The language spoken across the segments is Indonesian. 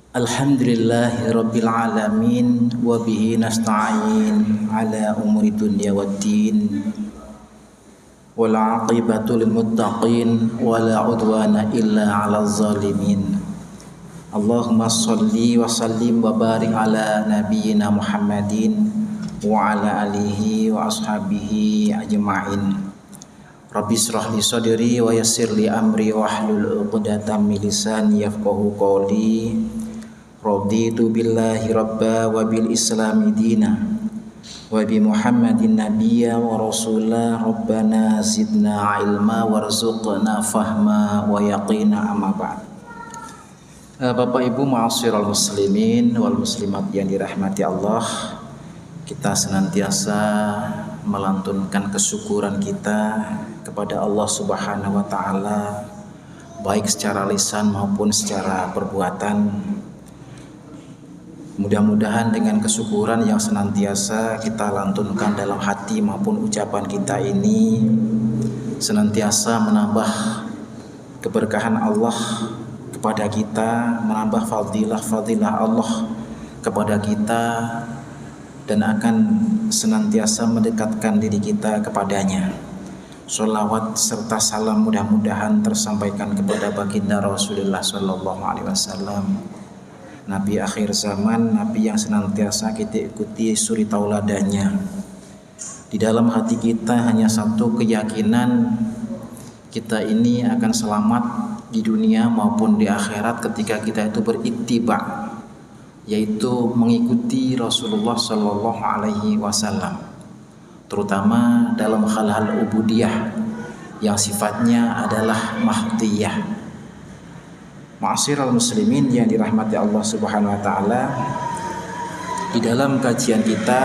Alhamdulillahi rabbil alamin wa bihi nasta'in ala umuri dunya waddin wal aqibatu lil muttaqin wa la udwana illa 'alal zalimin. Allahumma shalli wa sallim wa barik ala nabiyyina Muhammadin wa ala alihi wa ashabihi ajma'in. Rabbi shrah li sadri wa yassir li amri wahlul 'uqdatam min lisani yafqahu qawli. Raditu billahi rabba wa bil islami dina wa bi Muhammadin nabiyya wa rasula. Rabbana zidna ilma warzuqna fahma wa yaqina amma ba'd. Bapak Ibu ma'asyiral muslimin wal muslimat yang dirahmati Allah, kita senantiasa melantunkan kesyukuran kita kepada Allah Subhanahu wa taala, baik secara lisan maupun secara perbuatan. Mudah-mudahan dengan kesyukuran yang senantiasa kita lantunkan dalam hati maupun ucapan kita ini senantiasa menambah keberkahan Allah kepada kita, menambah fadilah Allah kepada kita, dan akan senantiasa mendekatkan diri kita kepadanya. Sholawat serta salam mudah-mudahan tersampaikan kepada baginda Rasulullah Sallallahu Alaihi Wasallam, Nabi akhir zaman, Nabi yang senantiasa kita ikuti suri tauladannya. Di dalam hati kita hanya satu keyakinan, kita ini akan selamat di dunia maupun di akhirat ketika kita itu berittiba, yaitu mengikuti Rasulullah Sallallahu Alaihi Wasallam, terutama dalam hal-hal ubudiyah yang sifatnya adalah mahdiyah. Ma'asyiral muslimin yang dirahmati Allah Subhanahu wa taala, di dalam kajian kita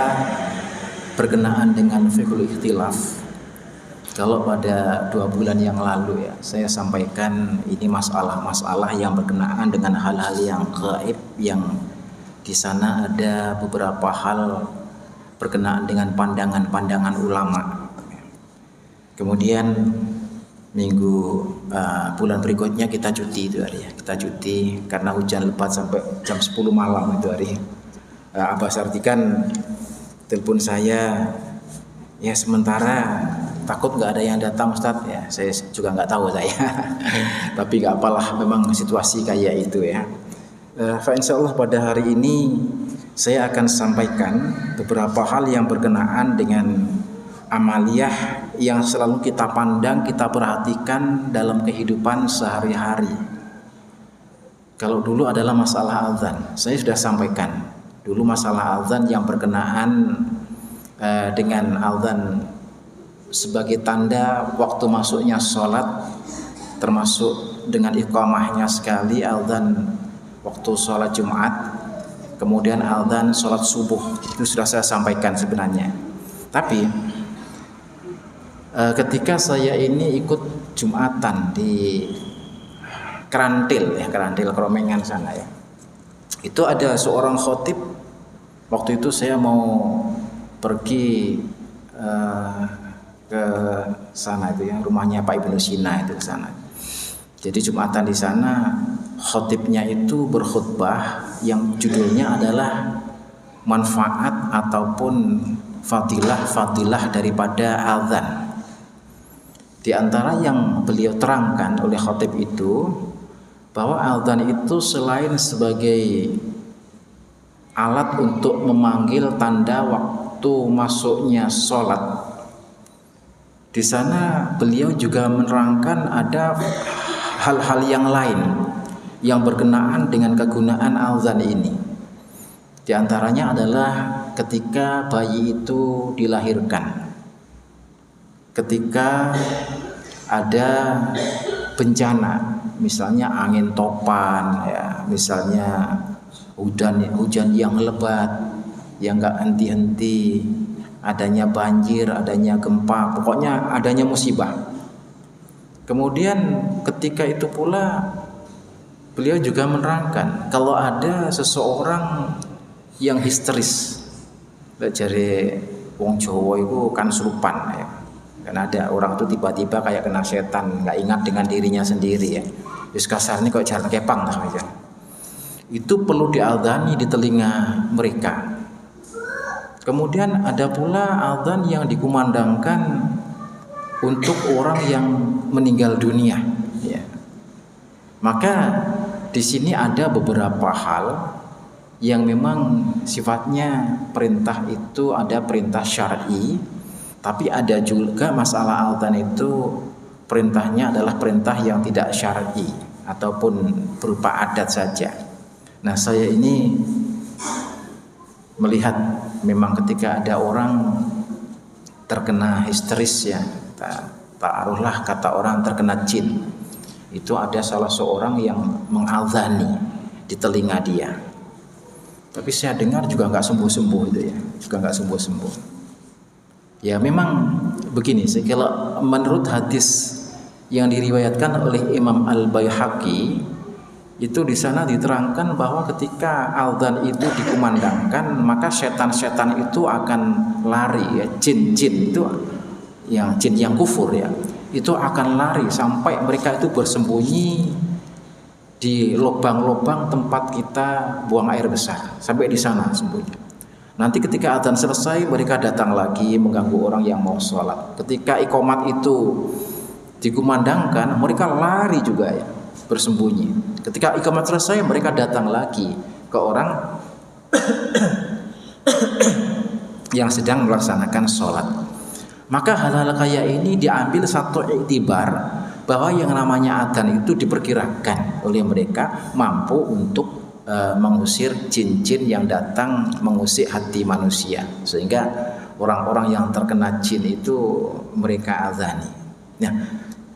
berkenaan dengan fiqhul ikhtilaf, kalau pada 2 bulan yang lalu ya saya sampaikan ini masalah-masalah yang berkenaan dengan hal-hal yang gaib, yang di sana ada beberapa hal berkenaan dengan pandangan-pandangan ulama. Kemudian bulan berikutnya kita cuti itu hari ya. Kita cuti karena hujan lebat sampai jam 10 malam itu hari. Abbas artikan telepon saya, ya sementara takut nggak ada yang datang Ustadz ya. Saya juga nggak tahu saya. Tapi nggak apalah, memang situasi kayak itu ya. Insyaallah pada hari ini saya akan sampaikan beberapa hal yang berkenaan dengan amaliyah yang selalu kita pandang, kita perhatikan dalam kehidupan sehari-hari. Kalau dulu adalah masalah azan, saya sudah sampaikan dulu masalah azan yang berkenaan dengan azan sebagai tanda waktu masuknya sholat, termasuk dengan iqamahnya sekali azan waktu sholat Jumat, kemudian azan sholat subuh, itu sudah saya sampaikan sebenarnya. Tapi ketika saya ini ikut Jumatan di Kerantil Kromengan sana ya, itu ada seorang khotib. Waktu itu saya mau pergi ke sana itu ya, rumahnya Pak Ibnu Sina itu ke sana. Jadi Jumatan di sana, khotibnya itu berkhutbah yang judulnya adalah manfaat ataupun fadilah daripada azan. Di antara yang beliau terangkan oleh khotib itu, bahwa azan itu selain sebagai alat untuk memanggil tanda waktu masuknya sholat, di sana beliau juga menerangkan ada hal-hal yang lain yang berkenaan dengan kegunaan azan ini. Di antaranya adalah ketika bayi itu dilahirkan, ketika ada bencana, misalnya angin topan ya, misalnya hujan yang lebat yang enggak henti-henti, adanya banjir, adanya gempa, pokoknya adanya musibah. Kemudian ketika itu pula beliau juga menerangkan kalau ada seseorang yang histeris, dari wong Jawa itu kan serupan ya. Karena ada orang tuh tiba-tiba kayak kena setan, nggak ingat dengan dirinya sendiri ya. Terus kasarnya kok jalan kepang lah aja. itu perlu diadzani di telinga mereka. Kemudian ada pula adzan yang dikumandangkan untuk orang yang meninggal dunia, ya. Maka di sini ada beberapa hal yang memang sifatnya perintah itu ada perintah syar'i, tapi ada juga masalah adzan itu perintahnya adalah perintah yang tidak syar'i ataupun berupa adat saja. Nah, saya ini melihat memang ketika ada orang terkena histeris, ya, taruhlah kata orang terkena jin, itu ada salah seorang yang mengadzani di telinga dia. Tapi saya dengar juga nggak sembuh-sembuh itu, ya, juga nggak sembuh-sembuh. Ya memang begini, kalau menurut hadis yang diriwayatkan oleh Imam Al-Baihaqi, itu di sana diterangkan bahwa ketika adzan itu dikumandangkan, maka setan-setan itu akan lari, ya, jin-jin itu yang jin yang kufur, ya, itu akan lari sampai mereka itu bersembunyi di lubang-lubang tempat kita buang air besar, sampai di sana sembunyi. Nanti ketika adzan selesai, mereka datang lagi mengganggu orang yang mau sholat. Ketika iqamat itu dikumandangkan, mereka lari juga, ya, bersembunyi. Ketika iqamat selesai, mereka datang lagi ke orang yang sedang melaksanakan sholat. Maka hal-hal kayak ini diambil satu iktibar bahwa yang namanya adzan itu diperkirakan oleh mereka mampu untuk mengusir jin-jin yang datang mengusik hati manusia, sehingga orang-orang yang terkena jin itu mereka adzani. Nah,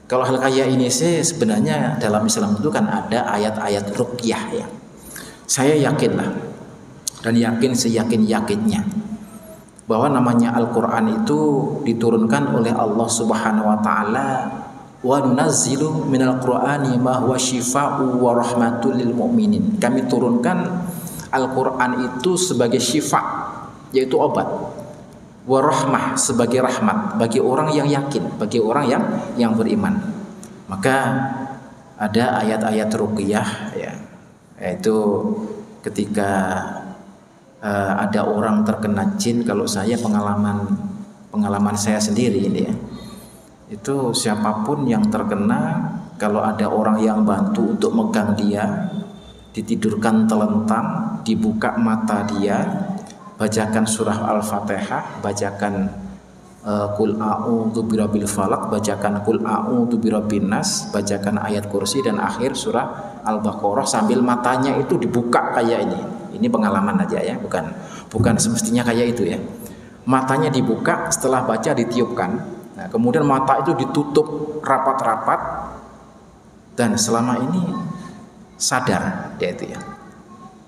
kalau hal kayak ini sih sebenarnya dalam Islam itu kan ada ayat-ayat ruqyah, ya. Saya yakinlah dan yakin seyakin-yakinnya bahwa namanya Al-Quran itu diturunkan oleh Allah Subhanahu wa taala, wa nunazzilu minal Qur'ani ma huwa syifaa'u wa rahmatul lil mu'minin. Kami turunkan Al-Quran itu sebagai syifa, yaitu obat, wa rahmah sebagai rahmat bagi orang yang yakin, bagi orang yang beriman. Maka ada ayat-ayat ruqyah, ya, yaitu ketika ada orang terkena jin. Kalau saya pengalaman saya sendiri ini, ya, itu siapapun yang terkena, kalau ada orang yang bantu untuk megang dia, ditidurkan telentang, dibuka mata dia, bacakan surah Al-Fatihah, bacakan Qul a'udzu birabbil falaq, bacakan Qul a'udzu birabbin nas, bacakan ayat kursi dan akhir surah Al-Baqarah sambil matanya itu dibuka kayak ini. Ini pengalaman aja, ya, bukan semestinya kayak itu, ya. Matanya dibuka, setelah baca ditiupkan. Nah, kemudian mata itu ditutup rapat-rapat dan selama ini sadar dia itu, ya.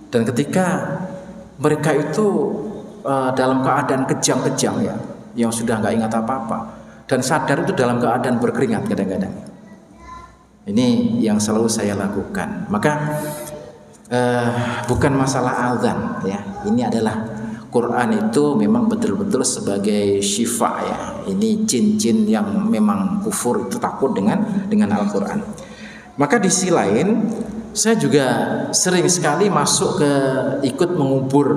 Dan ketika mereka itu dalam keadaan kejang-kejang, ya, yang sudah nggak ingat apa-apa, dan sadar itu dalam keadaan berkeringat kadang-kadang. Ini yang selalu saya lakukan. Maka bukan masalah adzan, ya. Ini adalah Quran itu memang betul-betul sebagai syifa, ya. Ini jin-jin yang memang kufur itu takut dengan Al-Quran. Maka di sisi lain, saya juga sering sekali masuk ke ikut mengubur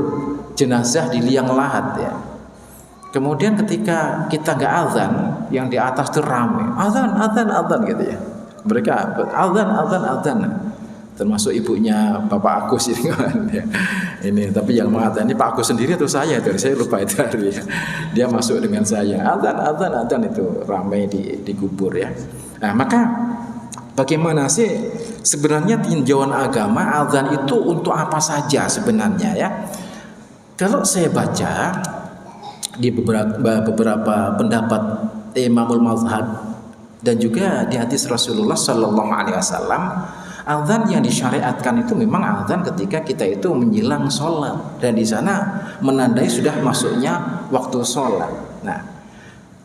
jenazah di liang lahat, ya. Kemudian ketika kita nggak azan, yang di atas itu ramai, azan gitu, ya. Mereka azan. Termasuk ibunya Bapak Agus ini kan, ya. Ini tapi yang mengatakan ini Pak Agus sendiri atau saya lupa itu hari, ya. Dia masuk dengan saya, azan itu ramai di kubur, ya. Nah, maka bagaimana sih sebenarnya tinjauan agama azan itu untuk apa saja sebenarnya, ya? Kalau saya baca di beberapa pendapat Imamul Mazhab dan juga di hadis Rasulullah Sallallahu Alaihi Wasallam, azan yang disyariatkan itu memang azan ketika kita itu menjelang sholat, dan di sana menandai sudah masuknya waktu sholat. Nah,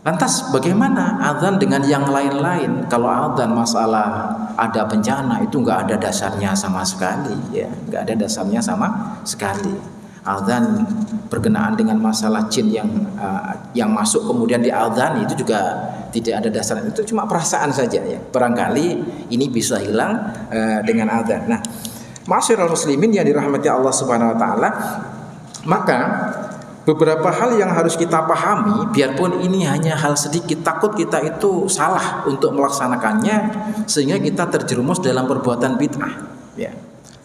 lantas bagaimana azan dengan yang lain-lain? Kalau azan masalah ada bencana itu nggak ada dasarnya sama sekali, ya, nggak ada dasarnya sama sekali. Azan berkenaan dengan masalah jin yang masuk kemudian di azan itu juga tidak ada dasarnya, itu cuma perasaan saja, ya. Barangkali ini bisa hilang dengan azan. Nah, Ma'asyiral muslimin yang dirahmati Allah Subhanahu wa taala, maka beberapa hal yang harus kita pahami, biarpun ini hanya hal sedikit, takut kita itu salah untuk melaksanakannya sehingga kita terjerumus dalam perbuatan bid'ah, ya.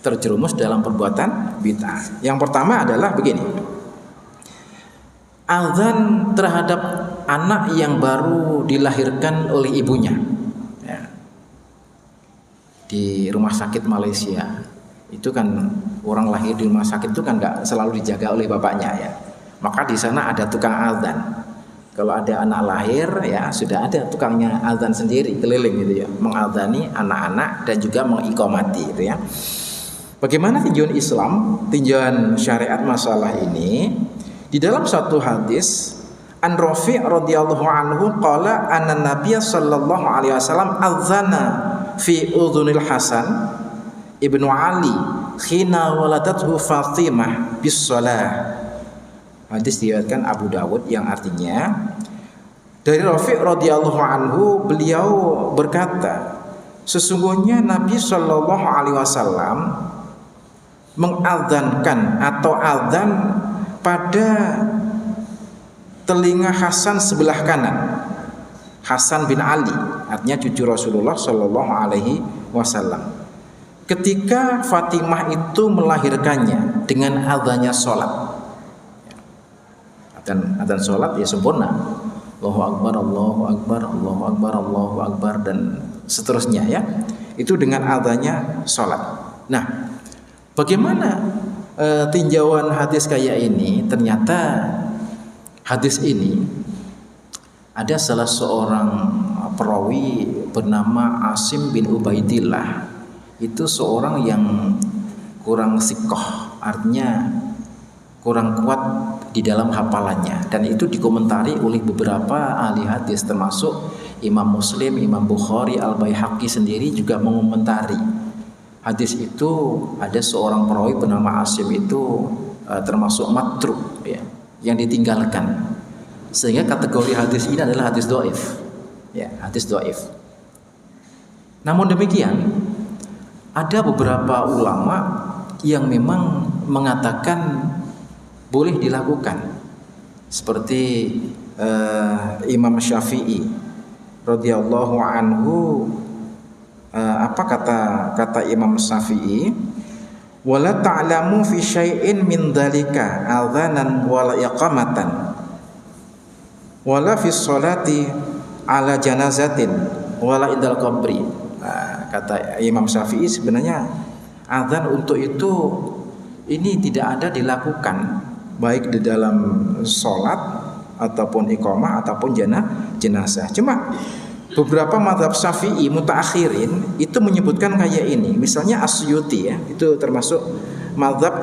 Terjerumus dalam perbuatan bid'ah. Yang pertama adalah begini. Azan terhadap anak yang baru dilahirkan oleh ibunya, ya. Di rumah sakit Malaysia itu kan orang lahir di rumah sakit itu kan nggak selalu dijaga oleh bapaknya, ya. Maka di sana ada tukang azan. Kalau ada anak lahir, ya sudah ada tukangnya azan sendiri keliling gitu, ya, mengazani anak-anak dan juga mengiqamati gitu, ya. Bagaimana tinjauan Islam, tinjauan syariat masalah ini? Di dalam satu hadis, An Rafi' radhiyallahu anhu qala anna Nabiy sallallahu alaihi wasallam adzana fi udhunil Hasan ibnu Ali khina waladathu Fatimah bis shalah. Hadis diriwayatkan Abu Dawud yang artinya dari Rafi' radhiyallahu anhu, beliau berkata, sesungguhnya Nabi sallallahu alaihi wasallam mengadzankan atau adzan pada telinga Hasan sebelah kanan, Hasan bin Ali, artinya cucu Rasulullah sallallahu alaihi wasallam. Ketika Fatimah itu melahirkannya dengan adzannya sholat, adzan sholat ya sempurna, Allahu Akbar, Allahu Akbar, Allahu Akbar, Allahu Akbar dan seterusnya, ya. Itu dengan adzannya sholat. Nah, bagaimana tinjauan hadis kayak ini? Ternyata hadis ini ada salah seorang perawi bernama Asim bin Ubaidillah. Itu seorang yang kurang sikoh, artinya kurang kuat di dalam hafalannya, dan itu dikomentari oleh beberapa ahli hadis termasuk Imam Muslim, Imam Bukhari, Al-Baihaqi sendiri juga mengomentari hadis itu. Ada seorang perawi bernama Asim itu termasuk matruk, ya, yang ditinggalkan, sehingga kategori hadis ini adalah hadis dhaif, ya, hadis dhaif. Namun demikian, ada beberapa ulama yang memang mengatakan boleh dilakukan, seperti Imam Syafi'i radhiyallahu anhu. Apa kata Imam Syafi'i? Wala ta'lamu fi syai'in min dzalika adzanan wala iqamatan wala fi sholati ala janazatin wala indal qabri. Kata Imam Syafi'i, sebenarnya azan untuk itu ini tidak ada dilakukan baik di dalam sholat ataupun iqamah ataupun jenazah. Cuma beberapa mazhab Syafi'i mutaakhirin itu menyebutkan kayak ini. Misalnya As-Suyuti, ya, itu termasuk mazhab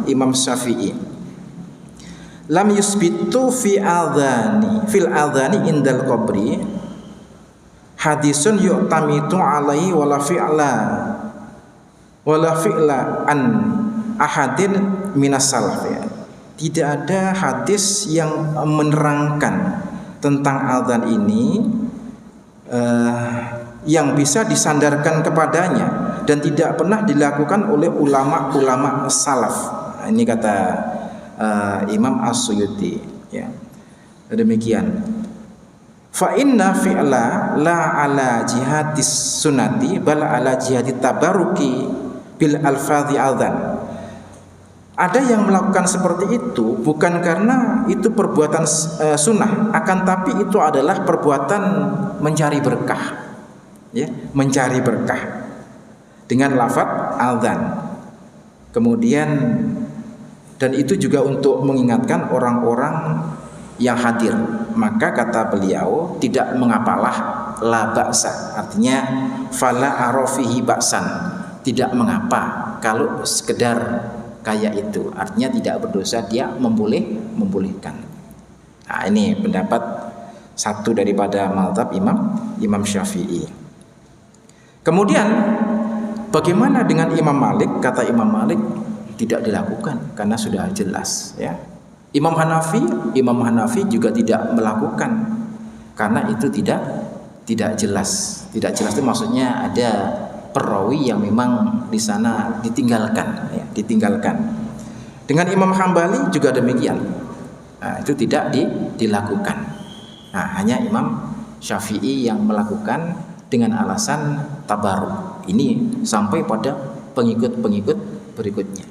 Imam Syafi'i. Lam yusbitu fil adhani indal qabri hadisun yu'tamitu alaihi wala fi'la an ahadin minas salaf, ya. Tidak ada hadis yang menerangkan tentang azan ini yang bisa disandarkan kepadanya dan tidak pernah dilakukan oleh ulama-ulama salaf. Ini kata Imam As-Suyuti, ya. Demikian. Fa inna fi'la la ala jihadis sunnati bal ala jihadit tabaruki bil alfadhi adzan. Ada yang melakukan seperti itu bukan karena itu perbuatan sunnah, akan tapi itu adalah perbuatan mencari berkah, ya, mencari berkah dengan lafaz adzan. Kemudian dan itu juga untuk mengingatkan orang-orang yang hadir. Maka kata beliau, tidak mengapalah la ba'sa, artinya fala arafihi ba'san, tidak mengapa kalau sekedar kayak itu, artinya tidak berdosa, dia membolehkan. Nah, ini pendapat satu daripada mazhab Imam Syafi'i. Kemudian bagaimana dengan Imam Malik? Kata Imam Malik tidak dilakukan karena sudah jelas, ya. Imam Hanafi juga tidak melakukan karena itu tidak jelas. Tidak jelas itu maksudnya ada perawi yang memang di sana ditinggalkan, ya, ditinggalkan. Dengan Imam Hambali juga demikian. Nah, itu tidak dilakukan. Nah, hanya Imam Syafi'i yang melakukan dengan alasan tabarruk. Ini sampai pada pengikut-pengikut berikutnya.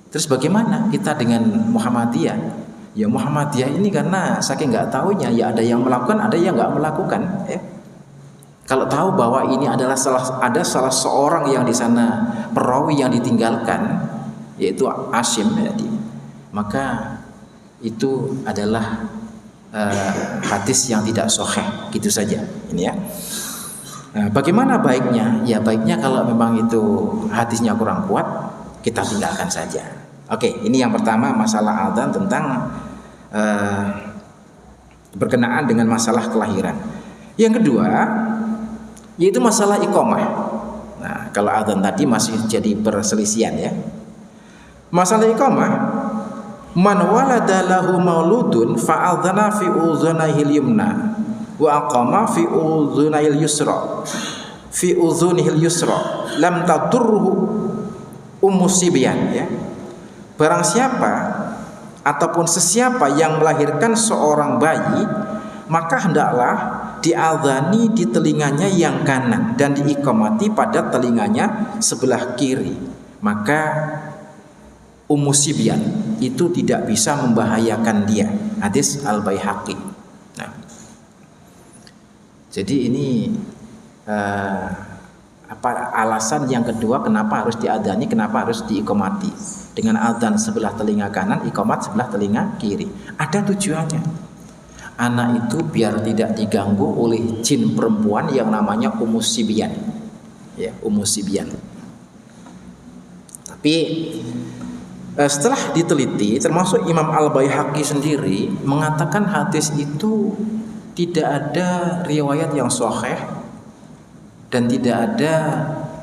Terus bagaimana kita dengan Muhammadiyah? Ya Muhammadiyah ini karena saking nggak tahunya, ya ada yang melakukan, ada yang nggak melakukan. Ya. Kalau tahu bahwa ini adalah salah seorang yang di sana perawi yang ditinggalkan, yaitu Asim, maka itu adalah hadis yang tidak sahih, gitu saja. Ini ya. Nah, bagaimana baiknya? Ya baiknya kalau memang itu hadisnya kurang kuat, kita tinggalkan saja. Oke, ini yang pertama masalah adzan tentang berkenaan dengan masalah kelahiran. Yang kedua, yaitu masalah iqamah. Nah, kalau adzan tadi masih jadi perselisihan ya. Masalah iqamah, man walada lahu mauludun fa'adzana fi udhunayhil yumna wa aqama fi udhunayhil yusra lam tadurruhu umusibyan ya. Barang siapa ataupun sesiapa yang melahirkan seorang bayi, maka hendaklah diadzani di telinganya yang kanan dan diiqamati pada telinganya sebelah kiri. Maka umusibyan itu tidak bisa membahayakan dia. Hadis Al-Baihaqi. Nah, jadi ini alasan yang kedua kenapa harus diadzani, kenapa harus diiqamati. Dengan adzan sebelah telinga kanan, iqamat sebelah telinga kiri. Ada tujuannya. Anak itu biar tidak diganggu oleh jin perempuan yang namanya umusibyan. Ya, umusibyan. Tapi setelah diteliti, termasuk Imam Al-Baihaqi sendiri mengatakan hadis itu tidak ada riwayat yang sahih dan tidak ada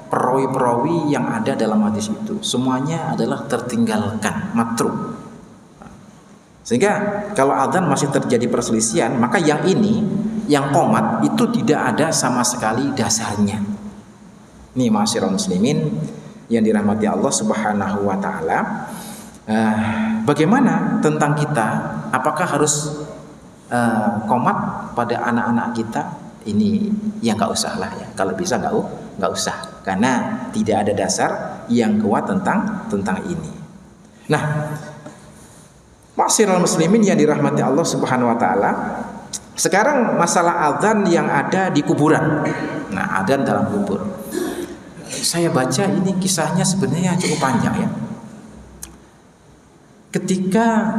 perawi-perawi yang ada dalam hadis itu. Semuanya adalah tertinggalkan, matruk. Sehingga kalau adzan masih terjadi perselisihan, maka yang ini, yang qomat itu tidak ada sama sekali dasarnya. Ini ma'asyiral muslimin yang dirahmati Allah Subhanahu wa taala. Bagaimana tentang kita? Apakah harus qomat pada anak-anak kita? Ini ya nggak usah lah ya. Kalau bisa nggak usah, karena tidak ada dasar yang kuat tentang ini. Nah, ma'asyiral muslimin yang dirahmati Allah Subhanahu wa taala, sekarang masalah adzan yang ada di kuburan. Nah, adzan dalam kubur. Saya baca ini kisahnya sebenarnya cukup panjang ya. Ketika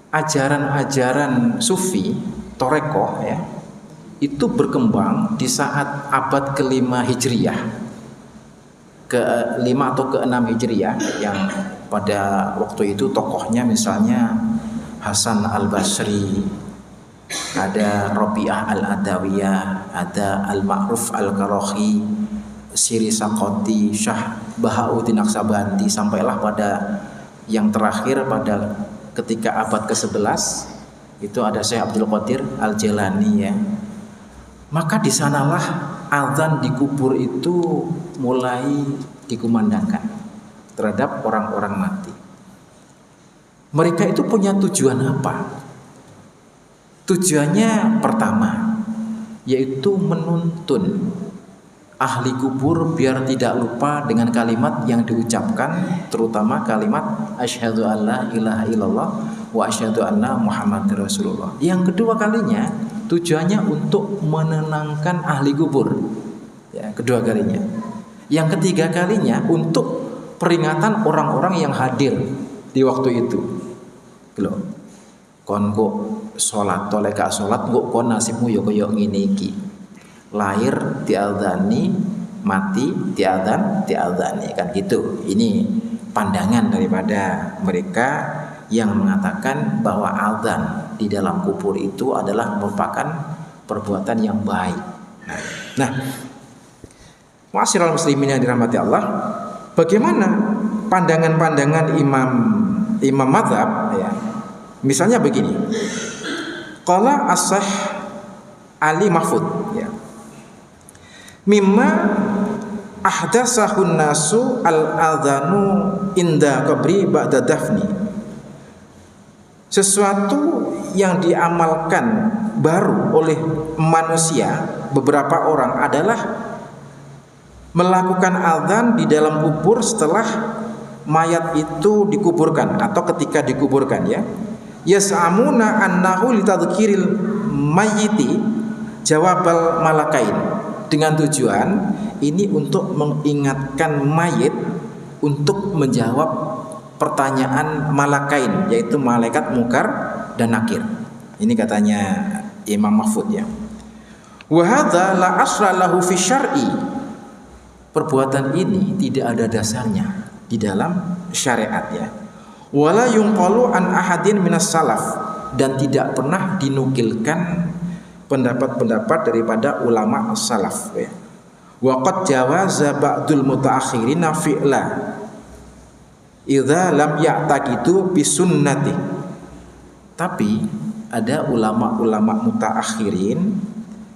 ajaran-ajaran sufi, torekoh ya, itu berkembang di saat abad ke-5 Hijriyah, ke-5 atau ke-6 Hijriyah, yang pada waktu itu tokohnya misalnya Hasan Al-Basri, ada Rabi'ah Al-Adawiyah, ada Al-Ma'ruf Al-Karahi, Siri Sakoti, Syah Bahauddin Naqsabandi, sampailah pada yang terakhir pada ketika abad ke-11 itu ada Syekh Abdul Qadir Al-Jailani ya. Maka di sanalah azan di kubur itu mulai dikumandangkan terhadap orang-orang mati. Mereka itu punya tujuan apa? Tujuannya pertama yaitu menuntun ahli kubur biar tidak lupa dengan kalimat yang diucapkan, terutama kalimat asyhadu alla ilaha illallah wa asyhadu anna Muhammadar Rasulullah. Yang kedua kalinya tujuannya untuk menenangkan ahli kubur. Ya, kedua kalinya. Yang ketiga kalinya untuk peringatan orang-orang yang hadir di waktu itu. Loh. Kon kok salat toleka salat kok kon nasibmu ya kaya ngene iki. Lahir diadzani, mati diadzani kan gitu. Ini pandangan daripada mereka yang mengatakan bahwa adzan di dalam kubur itu adalah merupakan perbuatan yang baik. Nah, ma'asyiral muslimin yang dirahmati Allah, bagaimana pandangan-pandangan imam mazhab ya? Misalnya begini. Qala as-Sahih Ali Mahfud ya. Mimma ahdatsahun nasu al-adhanu inda qabri ba'da dafni. Sesuatu yang diamalkan baru oleh manusia beberapa orang adalah melakukan azan di dalam kubur setelah mayat itu dikuburkan atau ketika dikuburkan, ya. Yas'amuna annahu litadhkiril mayyiti jawabal malakain, dengan tujuan ini untuk mengingatkan mayit untuk menjawab pertanyaan malakain, yaitu malaikat mungkar dan nakir. Ini katanya Imam Mahfud, ya. Wa hadza la asra lahu fi syar'i. Perbuatan ini tidak ada dasarnya di dalam syariat, ya. Wala yunqalu an ahadin minas salaf, dan tidak pernah dinukilkan pendapat-pendapat daripada ulama salaf, ya. Wa qad jawaza ba'dul mutaakhirina fi'la idza lam ya'taqidu bi sunnati. Tapi ada ulama-ulama mutaakhirin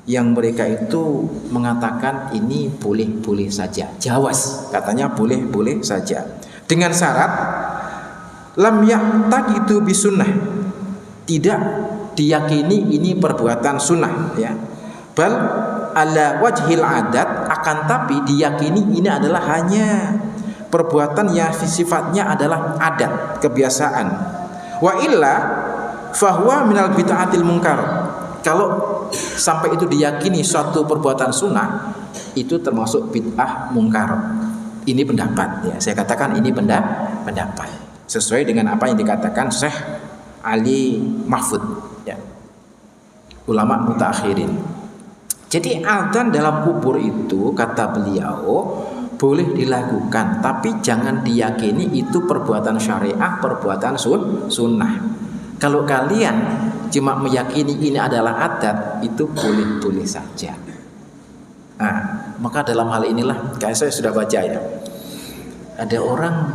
yang mereka itu mengatakan ini boleh-boleh saja, jawaz, katanya boleh-boleh saja, dengan syarat lam ya'taqidu bi sunnah, tidak diyakini ini perbuatan sunnah, ya. Bal ala wajhil adat, akan tapi diyakini ini adalah hanya perbuatan yang sifatnya adalah adat, kebiasaan. Wa illa fahuwa minal bid'atil munkar. Kalau sampai itu diyakini suatu perbuatan sunnah, itu termasuk bid'ah munkar. Ini pendapat, ya. Saya katakan ini pendapat sesuai dengan apa yang dikatakan Syekh Ali Mahfud, ya, ulama mutaakhirin. Jadi adzan dalam kubur itu, kata beliau, boleh dilakukan, tapi jangan diyakini itu perbuatan syariah, perbuatan sunnah. Kalau kalian cuma meyakini ini adalah adat, itu boleh-boleh saja. Nah, maka dalam hal inilah, kayak saya sudah baca, ya, ada orang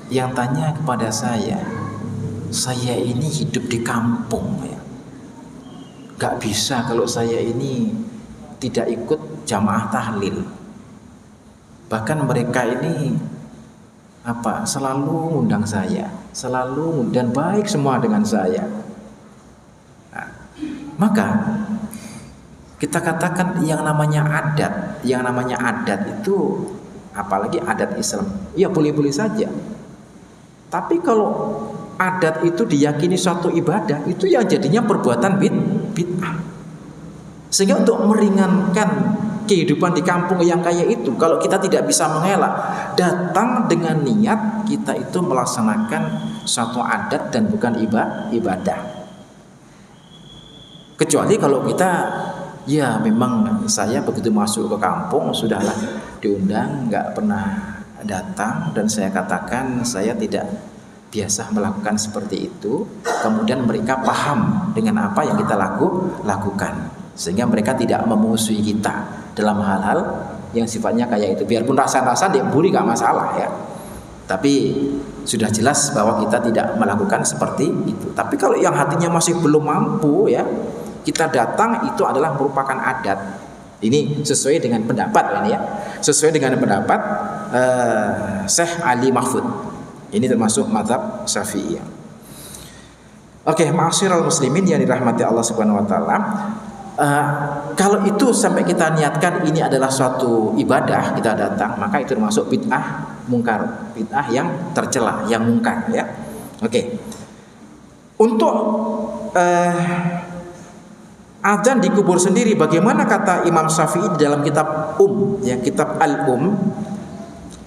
yang tanya kepada saya ini hidup di kampung, ya, gak bisa kalau saya ini tidak ikut jamaah tahlil. Bahkan mereka ini selalu undang saya, dan baik semua dengan saya. Nah, maka kita katakan yang namanya adat itu, apalagi adat Islam, ya boleh-boleh saja. Tapi kalau adat itu diyakini suatu ibadah, itu yang jadinya perbuatan bid'ah. Sehingga untuk meringankan kehidupan di kampung yang kayak itu, kalau kita tidak bisa mengelak, datang dengan niat kita itu melaksanakan suatu adat dan bukan ibadah. Kecuali kalau kita, ya memang saya begitu masuk ke kampung, sudahlah diundang, nggak pernah datang, dan saya katakan saya tidak biasa melakukan seperti itu. Kemudian mereka paham dengan apa yang kita lakukan, sehingga mereka tidak memusuhi kita dalam hal-hal yang sifatnya kayak itu. Biarpun rasa-rasa dia buri gak masalah, ya. Tapi sudah jelas bahwa kita tidak melakukan seperti itu. Tapi kalau yang hatinya masih belum mampu, ya, kita datang, itu adalah merupakan adat. Ini sesuai dengan pendapat ini, ya. Sesuai dengan pendapat Syekh Ali Mahfud. Ini termasuk mazhab Syafi'iyah. Oke, ma'asyiral muslimin yang dirahmati Allah Subhanahu wa taala. Kalau itu sampai kita niatkan ini adalah suatu ibadah, kita datang, maka itu termasuk bid'ah mungkar, bid'ah yang tercela, yang mungkar, ya. Oke. Untuk adzan di kubur sendiri, bagaimana kata Imam Syafi'i di dalam kitab ya, kitab Al-Um,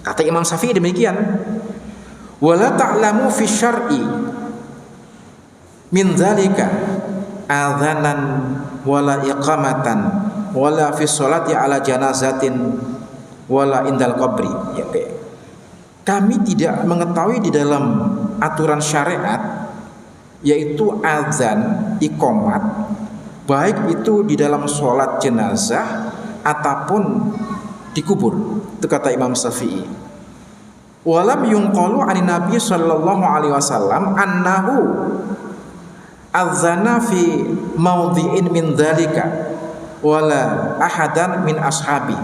kata Imam Syafi'i demikian, wala ta'lamu fi syar'i min dzalika adzanan wala iqamatan wala fi sholati ala janazatin wala indal qabri, ya, kami tidak mengetahui di dalam aturan syariat, yaitu azan, iqamat, baik itu di dalam sholat jenazah ataupun di kubur. Itu kata Imam Syafi'i. Walam yunqalu anin Nabi sallallahu alaihi wasallam annahu adzana fi maudhi'in min dzalika wala ahadan min ashabi,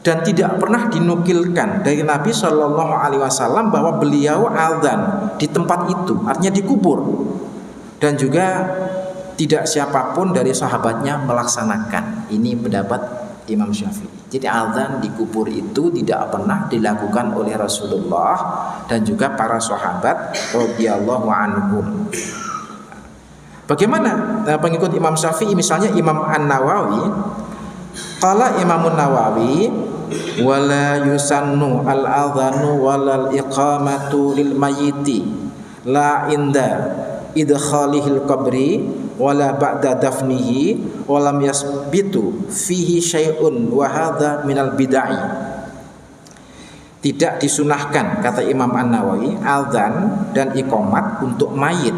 dan tidak pernah dinukilkan dari Nabi Shallallahu Alaihi Wasallam bahwa beliau azan di tempat itu, artinya di kubur, dan juga tidak siapapun dari sahabatnya melaksanakan. Ini pendapat Imam Syafi'i. Jadi azan di kubur itu tidak pernah dilakukan oleh Rasulullah dan juga para sahabat radhiyallahu anhum. Bagaimana pengikut Imam Syafi'i, misalnya Imam An-Nawawi? Qala Imam An-Nawawi, wala yusannu al-adhanu walal iqamatu lil mayyiti la inda idkhalihil qabri wala ba'da dafnihi walam yasbitu fihi syai'un wa hadza minal bid'ah. Tidak disunahkan, kata Imam An-Nawawi, azan dan iqamat untuk mayit,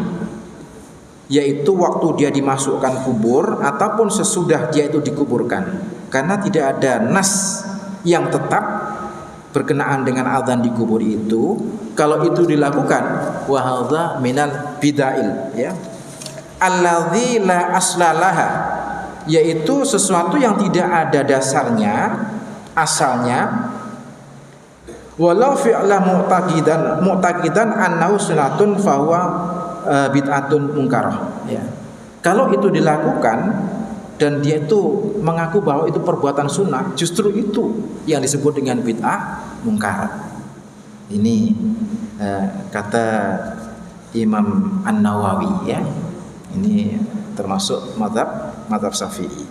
yaitu waktu dia dimasukkan kubur ataupun sesudah dia itu dikuburkan, karena tidak ada nas yang tetap berkenaan dengan azan di kubur itu. Kalau itu dilakukan, wa hadza minal bid'ah, ya, alladzi la aslalaha, yaitu sesuatu yang tidak ada dasarnya, asalnya, walau fi'la mu'taqidan annahu sunnatun fahuwa bid'atun munkarah, ya. Kalau itu dilakukan dan dia itu mengaku bahwa itu perbuatan sunnah, justru itu yang disebut dengan bid'ah munkarah. Ini kata Imam An-Nawawi, ya. Ini termasuk mazhab Syafi'i.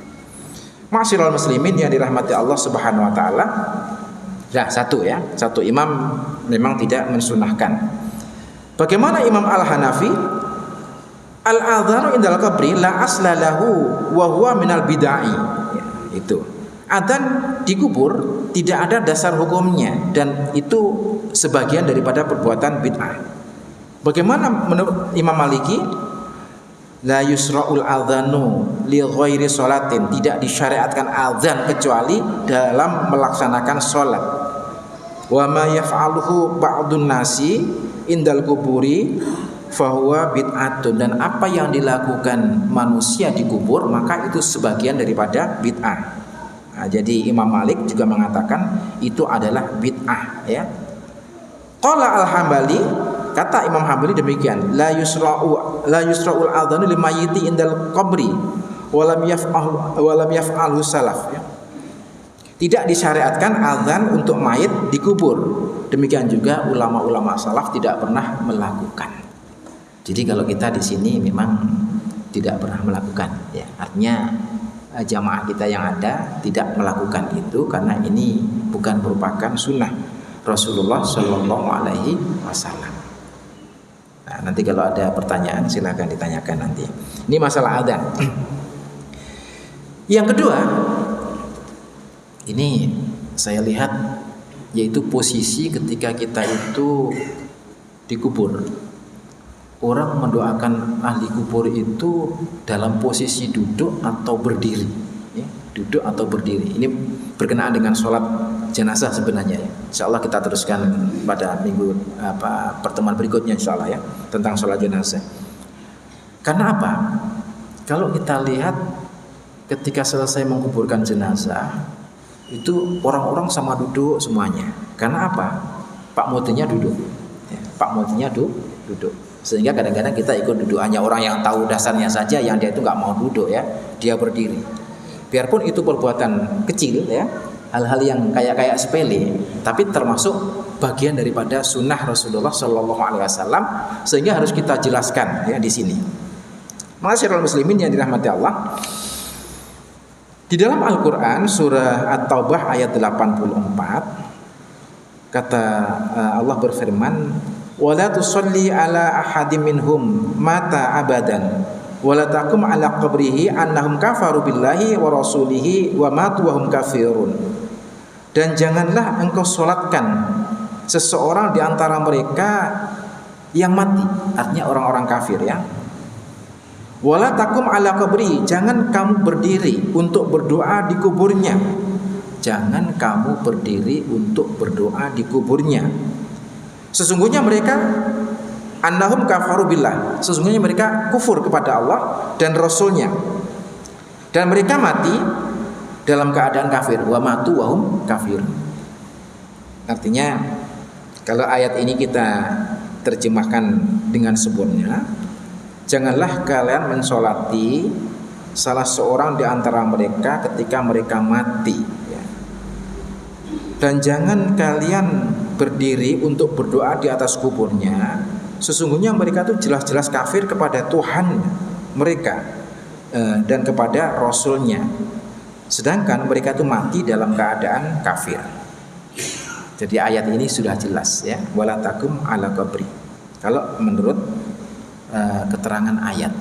Ma'asyiral muslimin yang dirahmati Allah Subhanahu wa taala. Nah, satu imam memang tidak mensunahkan. Bagaimana Imam Al-Hanafi? Al-adhanu indal qabri la asla lahu wa huwa minal bid'ah. Ya, itu. Adzan di kubur tidak ada dasar hukumnya dan itu sebagian daripada perbuatan bid'ah. Bagaimana menurut Imam Maliki? La yusra'ul adzanu li ghairi sholatin, tidak disyariatkan adzan kecuali dalam melaksanakan sholat. Wa ma yaf'aluhu ba'dun nasi indal kuburi fahuwa bid'atun, dan apa yang dilakukan manusia di kubur maka itu sebagian daripada bid'ah. Nah, jadi Imam Malik juga mengatakan itu adalah bid'ah, ya. Qala Al-Hambali, kata Imam Hambali demikian, la yusra'ul adzanu lil mayyiti indal qabri walam yaf'alhu salaf, ya. Tidak disyariatkan azan untuk mayit di kubur. Demikian juga ulama-ulama salaf tidak pernah melakukan. Jadi kalau kita di sini memang tidak pernah melakukan, ya. Artinya jamaah kita yang ada tidak melakukan itu karena ini bukan merupakan sunnah Rasulullah Shallallahu Alaihi Wasallam. Nah, nanti kalau ada pertanyaan silakan ditanyakan nanti. Ini masalah adzan. Yang kedua, ini saya lihat yaitu posisi ketika kita itu dikubur. Orang mendoakan ahli kubur itu dalam posisi duduk atau berdiri, ya, duduk atau berdiri. Ini berkenaan dengan sholat jenazah sebenarnya, ya. Insyaallah kita teruskan pada minggu pertemuan berikutnya insyaallah, ya, tentang sholat jenazah. Karena apa? Kalau kita lihat ketika selesai menguburkan jenazah itu orang-orang sama duduk semuanya. Karena apa? Pak Mutinya duduk, ya, Pak Mutinya duduk. Sehingga kadang-kadang kita ikut duduk. Hanya orang yang tahu dasarnya saja yang dia itu nggak mau duduk, ya, dia berdiri. Biarpun itu perbuatan kecil, ya, hal-hal yang kayak sepele, tapi termasuk bagian daripada sunnah Rasulullah Shallallahu Alaihi Wasallam, sehingga harus kita jelaskan, ya, di sini. Ma'asyiral muslimin yang dirahmati Allah. Di dalam Al-Quran surah At-Taubah ayat 84, kata Allah berfirman, wala tusalli ala ahadim minhum mata abadan wala taqum ala qabrihi annahum kafaru billahi wa rasulihi wa matu wa hum kafirun. Dan janganlah engkau solatkan seseorang di antara mereka yang mati, artinya orang-orang kafir, ya. Wala taqum ala qabri, jangan kamu berdiri untuk berdoa di kuburnya. Jangan kamu berdiri untuk berdoa di kuburnya. Sesungguhnya mereka annahum kafaru billah, sesungguhnya mereka kufur kepada Allah dan Rasulnya, dan mereka mati dalam keadaan kafir, wa matu wa hum kafir. Artinya kalau ayat ini kita terjemahkan dengan sebenarnya, janganlah kalian mensolati salah seorang di antara mereka ketika mereka mati, ya. Dan jangan kalian berdiri untuk berdoa di atas kuburnya. Sesungguhnya mereka itu jelas-jelas kafir kepada Tuhan mereka dan kepada Rasulnya. Sedangkan mereka itu mati dalam keadaan kafir. Jadi ayat ini sudah jelas, ya. Wala takum ala qabri. Kalau menurut keterangan ayat.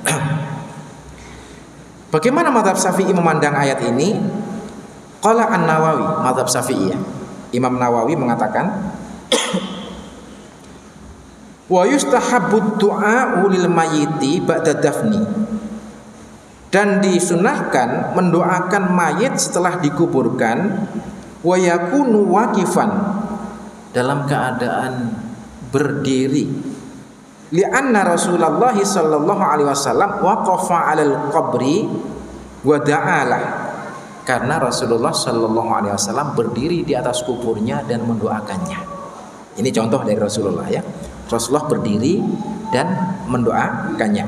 Bagaimana mazhab Syafi'i memandang ayat ini? Qala An-Nawawi, mazhab Syafi'i, ya. Imam Nawawi mengatakan wa yustahabbu du'a lil mayyiti ba'da dafni. Dan disunahkan mendoakan mayit setelah dikuburkan, wa yakunu waqifan, dalam keadaan berdiri. Li'anna Rasulullah sallallahu alaihi wasallam waqafa 'alal qabri wa da'alah. Karena Rasulullah sallallahu alaihi wasallam berdiri di atas kuburnya dan mendoakannya. Ini contoh dari Rasulullah, ya. Rasulullah berdiri dan mendoakannya.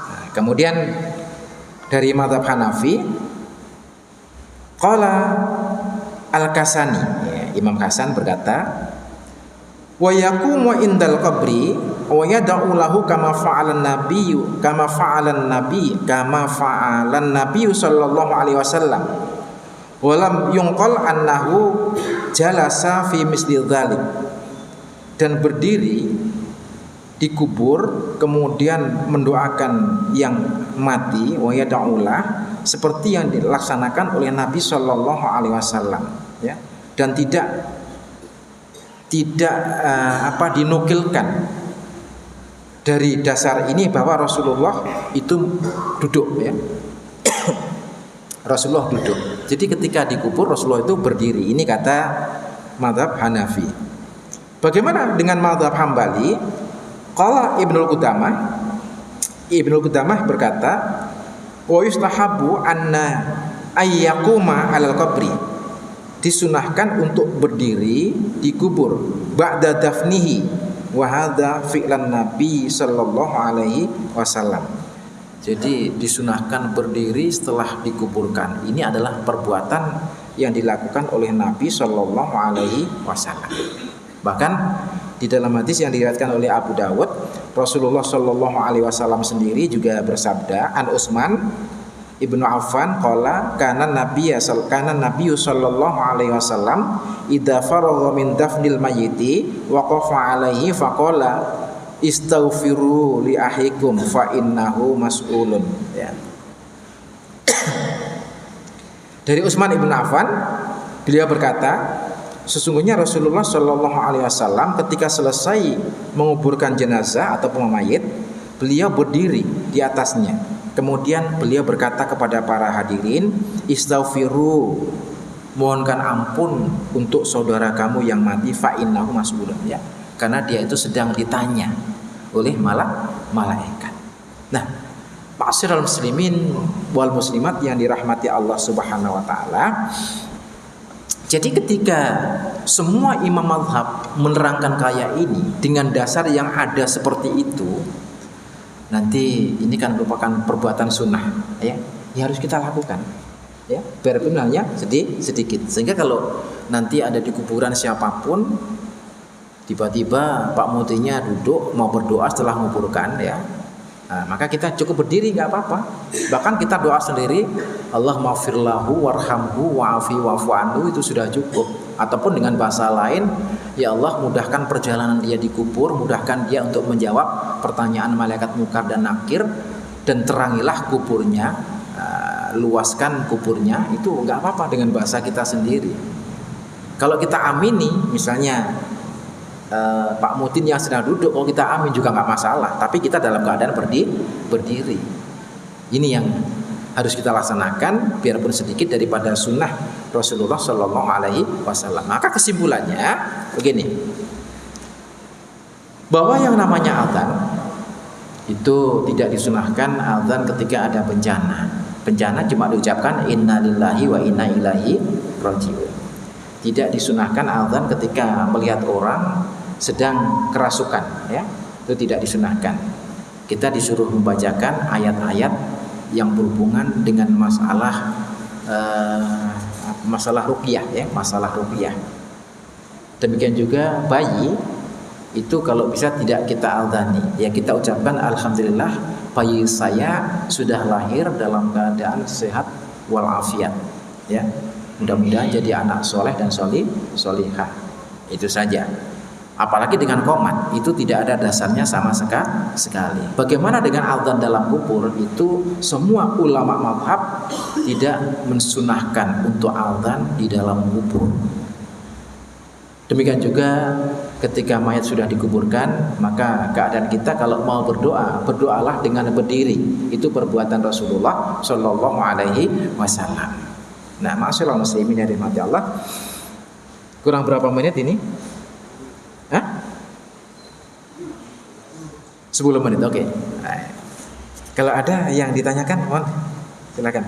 Nah, kemudian dari mazhab Hanafi, qala Al-Kasani, ya, Imam Hasan berkata, wa yaqumu indal qabri wa yad'u lahu kama fa'alan nabiy sallallahu alaihi wasallam wa lam yunqal annahu jalasa fi misli dzalik. Dan berdiri di kubur kemudian mendoakan yang mati, wa yad'ulah, seperti yang dilaksanakan oleh Nabi sallallahu alaihi wasallam, ya. Dan tidak dinukilkan dari dasar ini bahwa Rasulullah itu duduk, ya. Rasulullah duduk. Jadi ketika dikubur Rasulullah itu berdiri. Ini kata mazhab Hanafi. Bagaimana dengan mazhab Hambali? Qala Ibnu Qudamah berkata, wa yustahabu anna ayyakuma 'alal qabri. Disunahkan untuk berdiri di kubur ba'da dafnihi, wa hadza fi'lan Nabi sallallahu alaihi wasallam. Jadi disunahkan berdiri setelah dikuburkan. Ini adalah perbuatan yang dilakukan oleh Nabi sallallahu alaihi wasallam. Bahkan di dalam hadis yang diriwayatkan oleh Abu Dawud, Rasulullah sallallahu alaihi wasallam sendiri juga bersabda, an Utsman Ibnu Affan qala kana Nabi sallallahu alaihi wasallam idza faragha min dafnil mayyiti waqafa alaihi faqala istaghfiru li ahikum fa innahu mas'ulun, ya. Dari Utsman Ibnu Affan, beliau berkata, sesungguhnya Rasulullah sallallahu alaihi wasallam ketika selesai menguburkan jenazah atau mayit, beliau berdiri di atasnya. Kemudian beliau berkata kepada para hadirin, istaghfiru, mohonkan ampun untuk saudara kamu yang mati, fa innahu mas'ulun, ya. Karena dia itu sedang ditanya oleh malaikat. Nah, ma'asyiral muslimin wal muslimat yang dirahmati Allah Subhanahu wa taala. Jadi ketika semua imam mazhab menerangkan kayak ini dengan dasar yang ada seperti itu, nanti ini kan merupakan perbuatan sunnah, ya, yang harus kita lakukan, ya, biar benarnya sedikit. Sehingga kalau nanti ada di kuburan siapapun, tiba-tiba Pak Mutinya duduk mau berdoa setelah menguburkan, ya, nah, maka kita cukup berdiri, nggak apa-apa. Bahkan kita doa sendiri, Allahumma firlahu warhamhu wa'afi wa'fu anhu, itu sudah cukup. Ataupun dengan bahasa lain, ya Allah, mudahkan perjalanan dia di kubur, mudahkan dia untuk menjawab pertanyaan malaikat Munkar dan Nakir, dan terangilah kuburnya, luaskan kuburnya. Itu nggak apa-apa dengan bahasa kita sendiri. Kalau kita amini, misalnya Pak Mutin yang sedang duduk, kalau kita amin juga nggak masalah. Tapi kita dalam keadaan berdiri. Ini yang harus kita laksanakan, biarpun sedikit daripada sunnah Rasulullah Shallallahu Alaihi Wasallam. Maka kesimpulannya begini, bahwa yang namanya azan itu tidak disunahkan azan ketika ada bencana, Bencana cuma diucapkan inna lillahi wa inna ilaihi rajiun. Tidak disunahkan azan ketika melihat orang sedang kerasukan, ya. Itu tidak disunahkan. Kita disuruh membacakan ayat-ayat yang berhubungan dengan masalah ruqyah, ya, masalah ruqyah. Demikian juga bayi itu kalau bisa tidak kita adzani, ya kita ucapkan alhamdulillah bayi saya sudah lahir dalam keadaan sehat walafiat, ya. Mudah-mudahan jadi anak soleh dan solihah. Itu saja. Apalagi dengan qomat itu tidak ada dasarnya sama sekali. Bagaimana dengan adzan dalam kubur? Itu semua ulama mazhab tidak mensunahkan untuk adzan di dalam kubur. Demikian juga ketika mayat sudah dikuburkan, maka keadaan kita kalau mau berdoa, berdoalah dengan berdiri. Itu perbuatan Rasulullah Shallallahu Alaihi Wasallam. Nah, ma'asyiral muslimin yang dirahmati Allah, kurang berapa menit ini? Hah? 10 menit, oke. Nah, kalau ada yang ditanyakan, mohon silakan.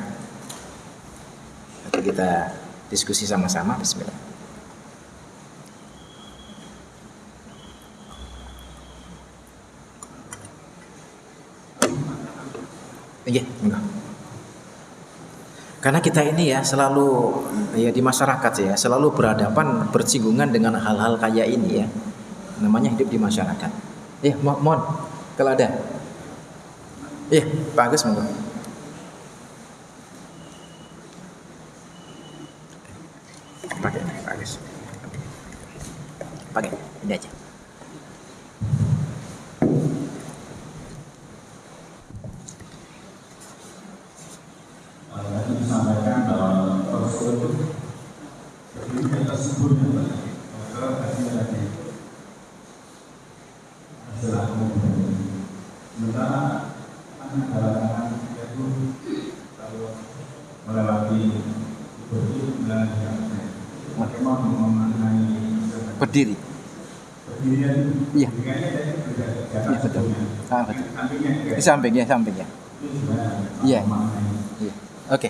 Nanti kita diskusi sama-sama. Bismillah. Enggak. Karena kita ini ya selalu ya di masyarakat ya selalu berhadapan bersinggungan dengan hal-hal kayak ini ya. Namanya hidup di masyarakat. Mohon kalau ada. Pak Agus monggo. Pakai Pak Agus. Pakai ini aja. Disampaikan bahwa Rasul ini tersebut sementara anak kalangan itu kalau melewati bagaimana memaknai Berdiri. Iya. Betul. Di samping ya. Iya. Oke.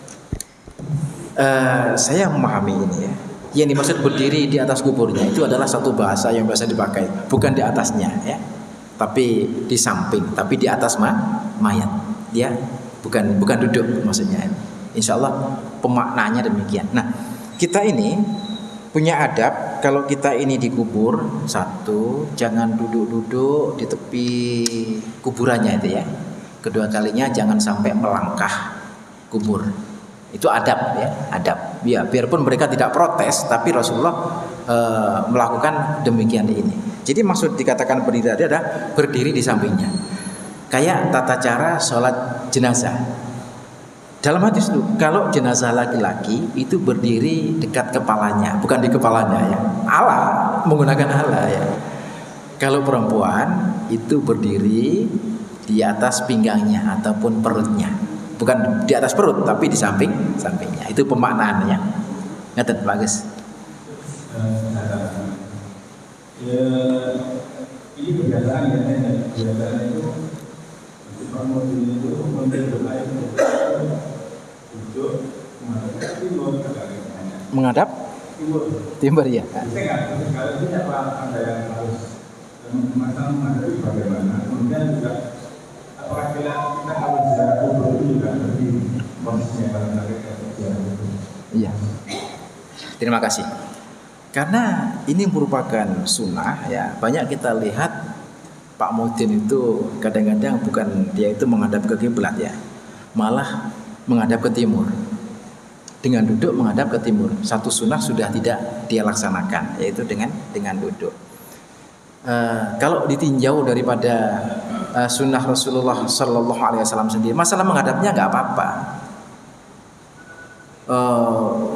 Saya memahami ini ya. Yang dimaksud berdiri di atas kuburnya itu adalah satu bahasa yang biasa dipakai, bukan di atasnya ya. Tapi di samping, tapi di atas mayat. Ya, bukan duduk maksudnya. Insya Allah pemaknanya demikian. Nah, kita ini punya adab kalau kita ini dikubur, satu, jangan duduk-duduk di tepi kuburannya itu ya. Kedua kalinya jangan sampai melangkah kubur. Itu adab ya, adab. Ya, biarpun mereka tidak protes, tapi Rasulullah melakukan demikian ini. Jadi maksud dikatakan berdiri tadi adalah berdiri di sampingnya. Kayak tata cara sholat jenazah. Dalam hadis itu, kalau jenazah laki-laki itu berdiri dekat kepalanya, bukan di kepalanya ya. Menggunakan ala ya. Kalau perempuan itu berdiri di atas pinggangnya ataupun perutnya. Bukan di atas perut, tapi di sampingnya. Itu pemaknaannya. Ngerti Pak Agus? Ini kebiasaan kebiasaan itu menghadap timur ya. Iya. Terima kasih. Karena ini merupakan sunnah ya. Banyak kita lihat Pak Muhyiddin itu kadang-kadang bukan dia itu menghadap ke kiblat ya, malah menghadap ke timur. Dengan duduk menghadap ke timur. Satu sunnah sudah tidak dia laksanakan, yaitu dengan duduk. Kalau ditinjau daripada sunnah Rasulullah Sallallahu Alaihi Wasallam sendiri, masalah menghadapnya nggak apa-apa.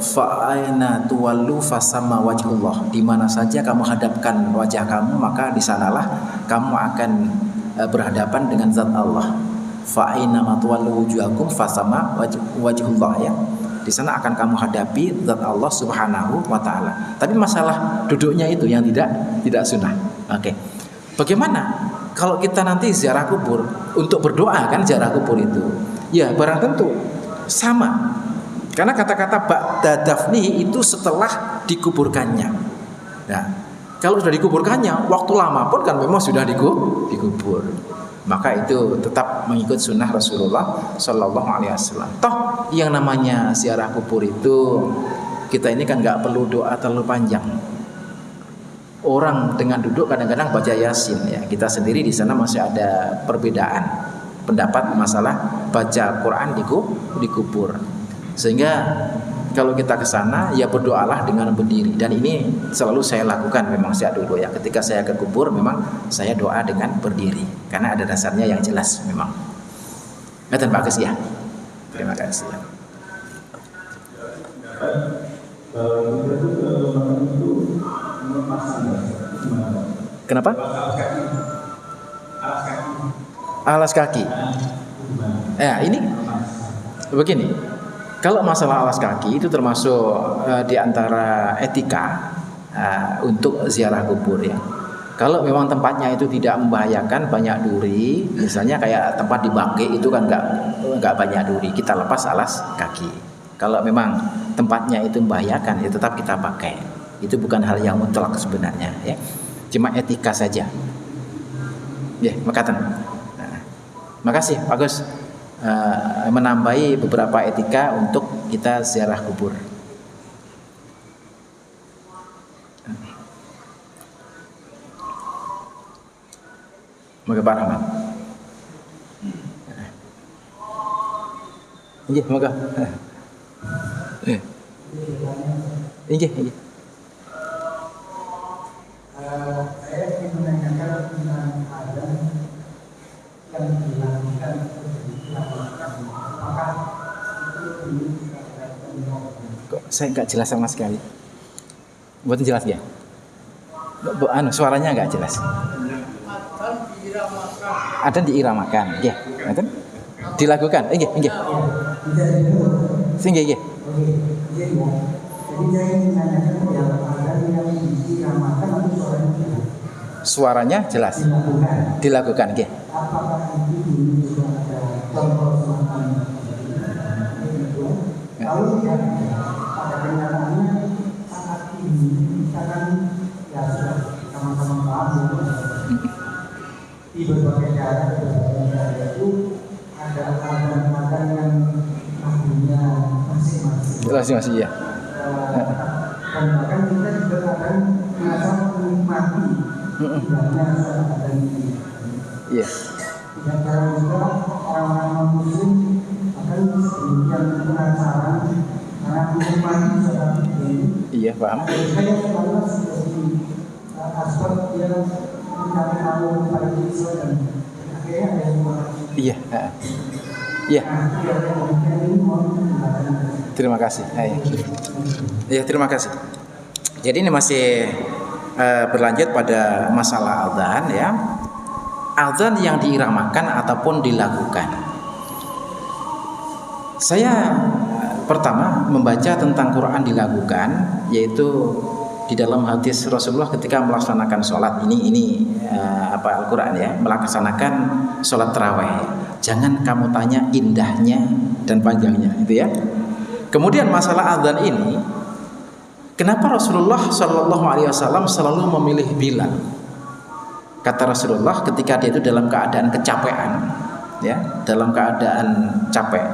Fa'aina tuwallu fasamma wajhullah. Di mana saja kamu hadapkan wajah kamu, maka di sanalah kamu akan berhadapan dengan zat Allah. Fa'aina tuwallu wujuhakum fasamma wajhullah ya. Di sana akan kamu hadapi zat Allah Subhanahu wa taala. Tapi masalah duduknya itu yang tidak sunnah. Oke. Bagaimana kalau kita nanti ziarah kubur untuk berdoa kan ziarah kubur itu? Ya, barang tentu sama. Karena kata-kata ba'da dafni itu setelah dikuburkannya. Nah, kalau sudah dikuburkannya, waktu lama pun kan memang sudah dikubur. Maka itu tetap mengikut sunnah Rasulullah Sallallahu Alaihi Wasallam. Toh yang namanya ziarah kubur itu kita ini kan nggak perlu doa terlalu panjang. Orang dengan duduk kadang-kadang baca Yasin ya. Kita sendiri di sana masih ada perbedaan pendapat masalah baca Quran di kubur. Sehingga kalau kita ke sana ya berdoalah dengan berdiri, dan ini selalu saya lakukan memang sejak dulu ya. Ketika saya ke kubur memang saya doa dengan berdiri karena ada dasarnya yang jelas memang. Ngeten Pak Gus ya. Terima kasih. Kenapa? Alas kaki. Ya, ini begini. Kalau masalah alas kaki itu termasuk di antara etika untuk ziarah kubur ya. Kalau memang tempatnya itu tidak membahayakan, banyak duri, misalnya kayak tempat di Baqi itu kan nggak banyak duri, kita lepas alas kaki. Kalau memang tempatnya itu membahayakan, ya tetap kita pakai. Itu bukan hal yang mutlak sebenarnya ya. Cuma etika saja. Ya, makatan. Nah, makasih Pak Gus. Menambahi beberapa etika untuk kita ziarah kubur. Moga Pak Rahman. Inggih, moga. Inggih. Saya ingin menanyakan tentang azan yang dilakukan apakah itu kok saya nggak jelas sama sekali. Buat jelas ya? Suaranya nggak jelas. Adzan diiramakan, ya, adzan dilakukan, inggih. Singgih, nggih. Jadi saya ingin menanyakan yang azan yang diiramakan atau Suaranya jelas. Dilakukan, nggih. Apakah itu juga ada contoh semacam kalau tidak pada kenyataannya saat ini kita kan ya sudah sama-sama paham di berbagai daerah itu ada azan-azan yang lagunya masing-masing. Masing-masing ya. Dan bahkan kita juga akan merasa menikmati indahnya azan ini. Iya. Tidak jarang juga orang-orang non-muslim akan sedemikian penasaran karena menikmati azan ini. Iya, paham. Saya selalu seperti asbab yang mencari tahu pada Islam dan akhirnya ada yang Iya. Iya. Terima kasih. Ya, terima kasih. Jadi ini masih berlanjut pada masalah adzan ya. Adzan yang diiramakan ataupun dilakukan. Saya pertama membaca tentang Quran dilakukan, yaitu di dalam hadis Rasulullah ketika melaksanakan sholat ini Al-Quran ya, melaksanakan sholat tarawih. Jangan kamu tanya indahnya dan panjangnya, itu ya. Kemudian masalah adzan ini, kenapa Rasulullah Shallallahu Alaihi Wasallam selalu memilih Bilal? Kata Rasulullah ketika dia itu dalam keadaan kecapean, ya, dalam keadaan capek,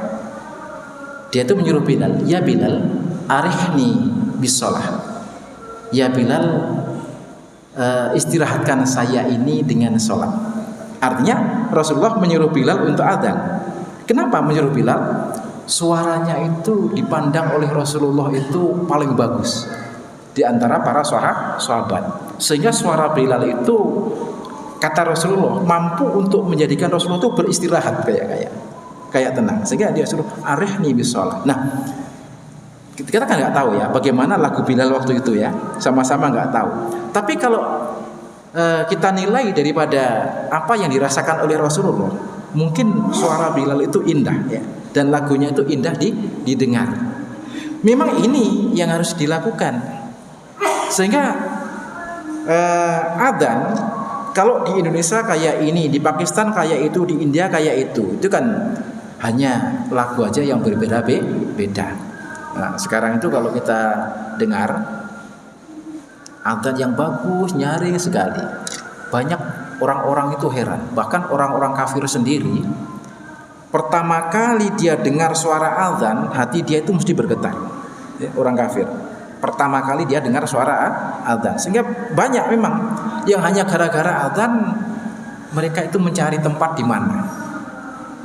dia itu menyuruh Bilal, ya Bilal, arihni bisolah, ya Bilal, istirahatkan saya ini dengan sholat. Artinya Rasulullah menyuruh Bilal untuk adzan. Kenapa menyuruh Bilal? Suaranya itu dipandang oleh Rasulullah itu paling bagus di antara para sahabat. Sehingga suara Bilal itu kata Rasulullah mampu untuk menjadikan Rasulullah itu beristirahat kayak tenang. Sehingga dia suruh arihni bisolah. Nah, kita kan nggak tahu ya bagaimana lagu Bilal waktu itu ya, sama-sama nggak tahu. Tapi kalau kita nilai daripada apa yang dirasakan oleh Rasulullah, mungkin suara Bilal itu indah ya, dan lagunya itu indah didengar. Memang ini yang harus dilakukan. Sehingga adzan kalau di Indonesia kayak ini, di Pakistan kayak itu, di India kayak itu kan hanya lagu aja yang berbeda-beda. Nah, sekarang itu kalau kita dengar adzan yang bagus, nyaring sekali, banyak orang-orang itu heran. Bahkan orang-orang kafir sendiri, pertama kali dia dengar suara adzan, hati dia itu mesti bergetar. Ya, orang kafir pertama kali dia dengar suara adzan, sehingga banyak memang yang hanya gara-gara adzan mereka itu mencari tempat di mana.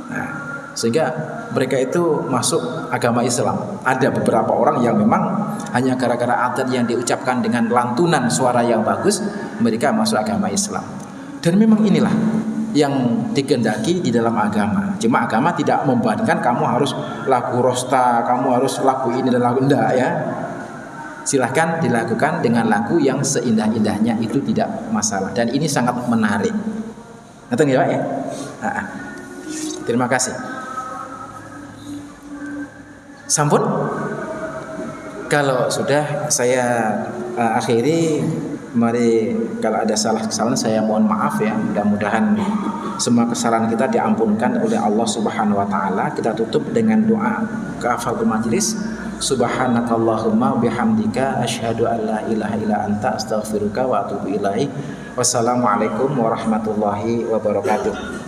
Nah, sehingga mereka itu masuk agama Islam. Ada beberapa orang yang memang hanya gara-gara adzan yang diucapkan dengan lantunan suara yang bagus, mereka masuk agama Islam. Dan memang inilah yang dikehendaki di dalam agama. Cuma agama tidak membandingkan kamu harus lagu rosta, kamu harus lagu ini dan lagu enggak ya. Silahkan dilakukan dengan lagu yang seindah-indahnya, itu tidak masalah. Dan ini sangat menarik. Ngerti ya Pak ya? Terima kasih. Sampun. Kalau sudah saya akhiri. Mari kalau ada salah kesalahan saya mohon maaf ya. Mudah-mudahan semua kesalahan kita diampunkan oleh Allah Subhanahu wa taala. Kita tutup dengan doa kafaratul majlis. Subhanakallahumma bihamdika asyhadu an la ilaha illa anta astaghfiruka wa atubu ilaik. Wassalamualaikum warahmatullahi wabarakatuh.